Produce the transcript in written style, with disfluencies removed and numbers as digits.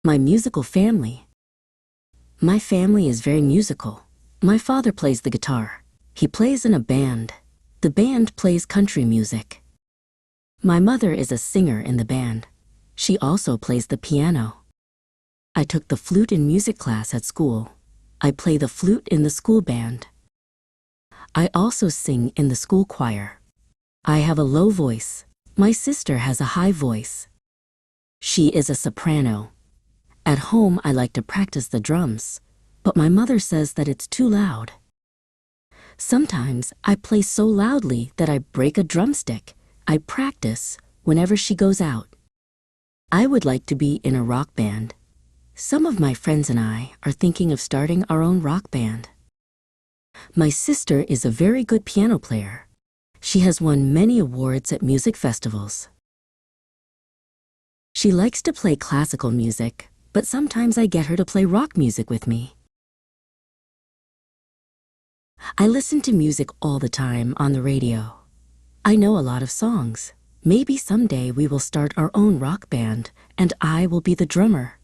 My musical family. My family is very musical. My father plays the guitar. He plays in a band. The band plays country music. My mother is a singer in the band. She also plays the piano. I took the flute in music class at school. I play the flute in the school band. I also sing in the school choir. I have a low voice. My sister has a high voice. She is a soprano. At home, I like to practice the drums, but my mother says that it's too loud. Sometimes I play so loudly that I break a drumstick. I practice whenever she goes out. I would like to be in a rock band. Some of my friends and I are thinking of starting our own rock band. My sister is a very good piano player. She has won many awards at music festivals. She likes to play classical music, but sometimes I get her to play rock music with me. I listen to music all the time on the radio. I know a lot of songs. Maybe someday we will start our own rock band, and I will be the drummer.